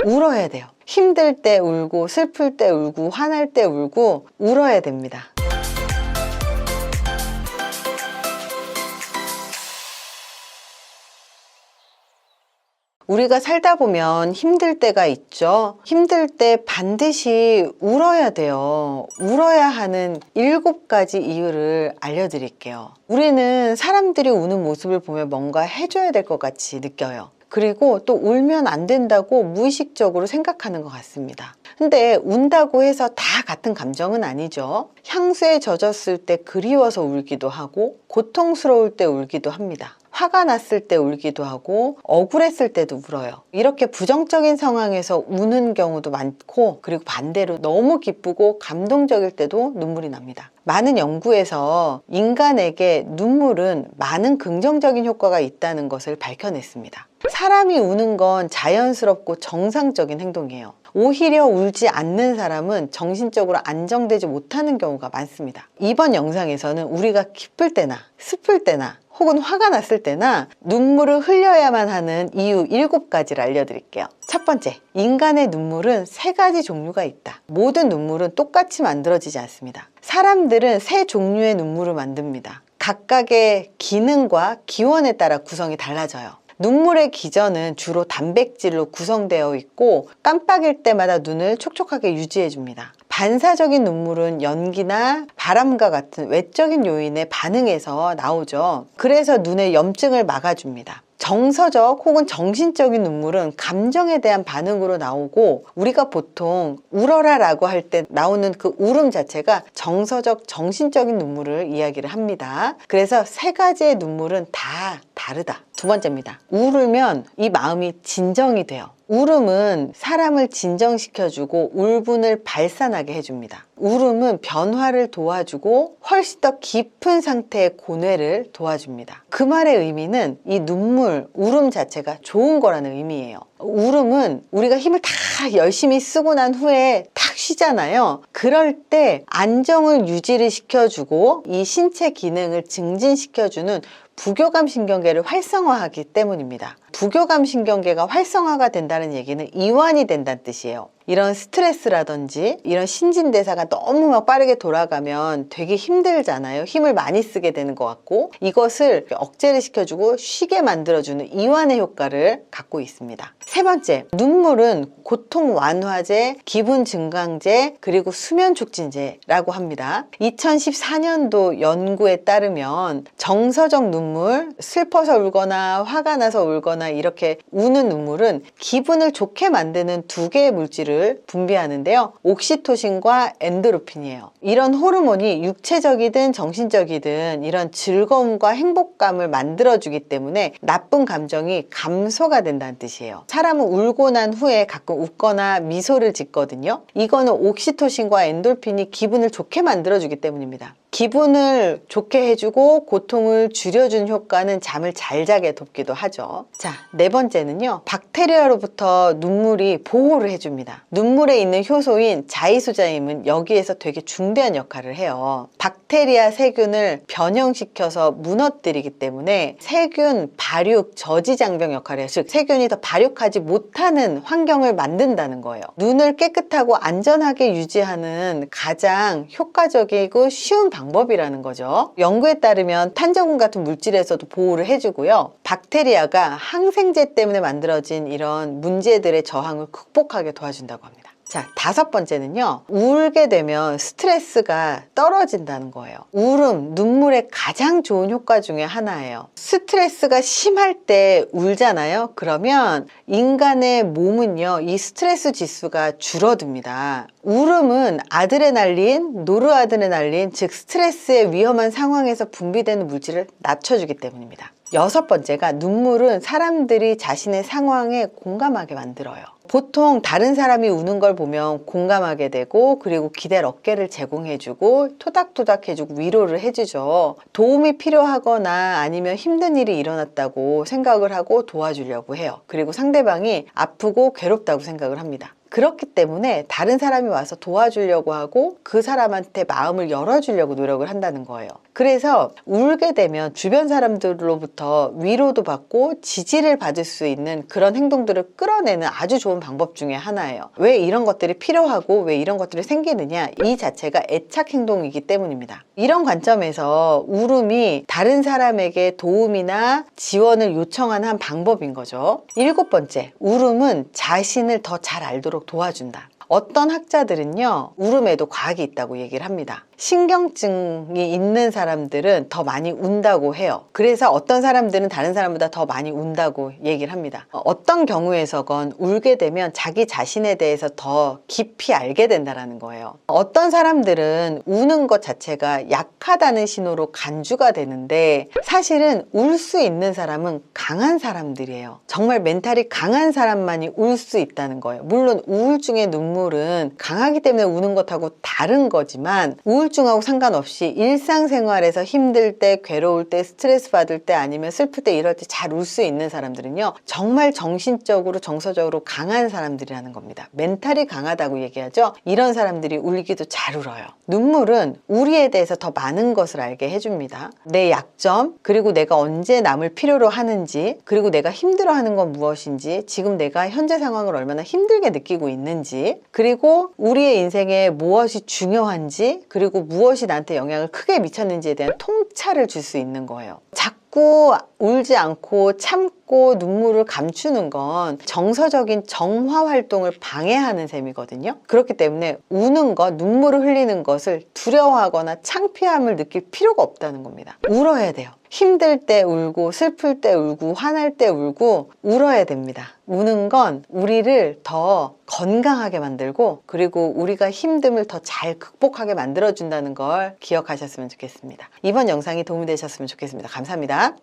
울어야 돼요. 힘들 때 울고, 슬플 때 울고, 화날 때 울고, 울어야 됩니다. 우리가 살다 보면 힘들 때가 있죠. 힘들 때 반드시 울어야 돼요. 울어야 하는 7가지 이유를 알려드릴게요. 우리는 사람들이 우는 모습을 보면 뭔가 해줘야 될 것 같이 느껴요. 그리고 또 울면 안 된다고 무의식적으로 생각하는 것 같습니다. 근데 운다고 해서 다 같은 감정은 아니죠. 향수에 젖었을 때 그리워서 울기도 하고, 고통스러울 때 울기도 합니다. 화가 났을 때 울기도 하고, 억울했을 때도 울어요. 이렇게 부정적인 상황에서 우는 경우도 많고, 그리고 반대로 너무 기쁘고 감동적일 때도 눈물이 납니다. 많은 연구에서 인간에게 눈물은 많은 긍정적인 효과가 있다는 것을 밝혀냈습니다. 사람이 우는 건 자연스럽고 정상적인 행동이에요. 오히려 울지 않는 사람은 정신적으로 안정되지 못하는 경우가 많습니다. 이번 영상에서는 우리가 기쁠 때나 슬플 때나 혹은 화가 났을 때나 눈물을 흘려야만 하는 이유 7가지를 알려드릴게요. 첫 번째, 인간의 눈물은 3가지 종류가 있다. 모든 눈물은 똑같이 만들어지지 않습니다. 사람들은 3종류의 눈물을 만듭니다. 각각의 기능과 기원에 따라 구성이 달라져요. 눈물의 기전은 주로 단백질로 구성되어 있고, 깜빡일 때마다 눈을 촉촉하게 유지해 줍니다. 반사적인 눈물은 연기나 바람과 같은 외적인 요인에 반응해서 나오죠. 그래서 눈의 염증을 막아줍니다. 정서적 혹은 정신적인 눈물은 감정에 대한 반응으로 나오고, 우리가 보통 울어라 라고 할 때 나오는 그 울음 자체가 정서적 정신적인 눈물을 이야기를 합니다. 그래서 3가지의 눈물은 다 다르다. 두 번째입니다. 울으면 이 마음이 진정이 돼요. 울음은 사람을 진정시켜주고 울분을 발산하게 해줍니다. 울음은 변화를 도와주고 훨씬 더 깊은 상태의 고뇌를 도와줍니다. 그 말의 의미는 이 눈물, 울음 자체가 좋은 거라는 의미예요. 울음은 우리가 힘을 다 열심히 쓰고 난 후에 탁 쉬잖아요. 그럴 때 안정을 유지를 시켜주고 이 신체 기능을 증진시켜주는 부교감 신경계를 활성화하기 때문입니다. 부교감 신경계가 활성화가 된다는 얘기는 이완이 된다는 뜻이에요. 이런 스트레스라든지 이런 신진대사가 너무 막 빠르게 돌아가면 되게 힘들잖아요. 힘을 많이 쓰게 되는 것 같고, 이것을 억제를 시켜주고 쉬게 만들어주는 이완의 효과를 갖고 있습니다. 세 번째, 눈물은 고통 완화제, 기분 증강제, 그리고 수면 촉진제라고 합니다. 2014년도 연구에 따르면 정서적 눈물, 슬퍼서 울거나 화가 나서 울거나 이렇게 우는 눈물은 기분을 좋게 만드는 2개의 물질을 분비하는데요. 옥시토신과 엔도르핀이에요. 이런 호르몬이 육체적이든 정신적이든 이런 즐거움과 행복감을 만들어주기 때문에 나쁜 감정이 감소가 된다는 뜻이에요. 사람은 울고 난 후에 가끔 웃거나 미소를 짓거든요. 이거는 옥시토신과 엔돌핀이 기분을 좋게 만들어주기 때문입니다. 기분을 좋게 해주고 고통을 줄여준 효과는 잠을 잘 자게 돕기도 하죠. 자, 4번째는요. 박테리아로부터 눈물이 보호를 해줍니다. 눈물에 있는 효소인 자이소자임은 여기에서 되게 중대한 역할을 해요. 박테리아 세균을 변형시켜서 무너뜨리기 때문에 세균 발육 저지장벽 역할을 해요. 즉 세균이 더 발육하지 못하는 환경을 만든다는 거예요. 눈을 깨끗하고 안전하게 유지하는 가장 효과적이고 쉬운 방법이라는 거죠. 연구에 따르면 탄저군 같은 물질에서도 보호를 해주고요. 박테리아가 항생제 때문에 만들어진 이런 문제들의 저항을 극복하게 도와준다고 합니다. 자, 5번째는요. 울게 되면 스트레스가 떨어진다는 거예요. 울음, 눈물의 가장 좋은 효과 중에 하나예요. 스트레스가 심할 때 울잖아요. 그러면 인간의 몸은요, 이 스트레스 지수가 줄어듭니다. 울음은 아드레날린, 노르아드레날린, 즉 스트레스의 위험한 상황에서 분비되는 물질을 낮춰주기 때문입니다. 6번째가 눈물은 사람들이 자신의 상황에 공감하게 만들어요. 보통 다른 사람이 우는 걸 보면 공감하게 되고, 그리고 기댈 어깨를 제공해주고 토닥토닥 해주고 위로를 해주죠. 도움이 필요하거나 아니면 힘든 일이 일어났다고 생각을 하고 도와주려고 해요. 그리고 상대방이 아프고 괴롭다고 생각을 합니다. 그렇기 때문에 다른 사람이 와서 도와주려고 하고 그 사람한테 마음을 열어주려고 노력을 한다는 거예요. 그래서 울게 되면 주변 사람들로부터 위로도 받고 지지를 받을 수 있는 그런 행동들을 끌어내는 아주 좋은 방법 중에 하나예요. 왜 이런 것들이 필요하고 왜 이런 것들이 생기느냐, 이 자체가 애착 행동이기 때문입니다. 이런 관점에서 울음이 다른 사람에게 도움이나 지원을 요청하는 한 방법인 거죠. 7번째, 울음은 자신을 더 잘 알도록 도와준다. 어떤 학자들은요, 울음에도 과학이 있다고 얘기를 합니다. 신경증이 있는 사람들은 더 많이 운다고 해요. 그래서 어떤 사람들은 다른 사람보다 더 많이 운다고 얘기를 합니다. 어떤 경우에서건 울게 되면 자기 자신에 대해서 더 깊이 알게 된다는 거예요. 어떤 사람들은 우는 것 자체가 약하다는 신호로 간주가 되는데, 사실은 울 수 있는 사람은 강한 사람들이에요. 정말 멘탈이 강한 사람만이 울 수 있다는 거예요. 물론 우울증의 눈물은 강하기 때문에 우는 것하고 다른 거지만, 우울증하고 상관없이 일상생활에서 힘들 때, 괴로울 때, 스트레스 받을 때, 아니면 슬플 때, 이럴 때 잘 울 수 있는 사람들은요, 정말 정신적으로 정서적으로 강한 사람들이라는 겁니다. 멘탈이 강하다고 얘기하죠. 이런 사람들이 울기도 잘 울어요. 눈물은 우리에 대해서 더 많은 것을 알게 해줍니다. 내 약점, 그리고 내가 언제 남을 필요로 하는지, 그리고 내가 힘들어하는 건 무엇인지, 지금 내가 현재 상황을 얼마나 힘들게 느끼고 있는지, 그리고 우리의 인생에 무엇이 중요한지, 그리고 무엇이 나한테 영향을 크게 미쳤는지에 대한 통찰을 줄 수 있는 거예요. 자꾸 울지 않고 참고 눈물을 감추는 건 정서적인 정화 활동을 방해하는 셈이거든요. 그렇기 때문에 우는 것, 눈물을 흘리는 것을 두려워하거나 창피함을 느낄 필요가 없다는 겁니다. 울어야 돼요. 힘들 때 울고, 슬플 때 울고, 화날 때 울고, 울어야 됩니다. 우는 건 우리를 더 건강하게 만들고, 그리고 우리가 힘듦을 더 잘 극복하게 만들어준다는 걸 기억하셨으면 좋겠습니다. 이번 영상이 도움이 되셨으면 좋겠습니다. 감사합니다.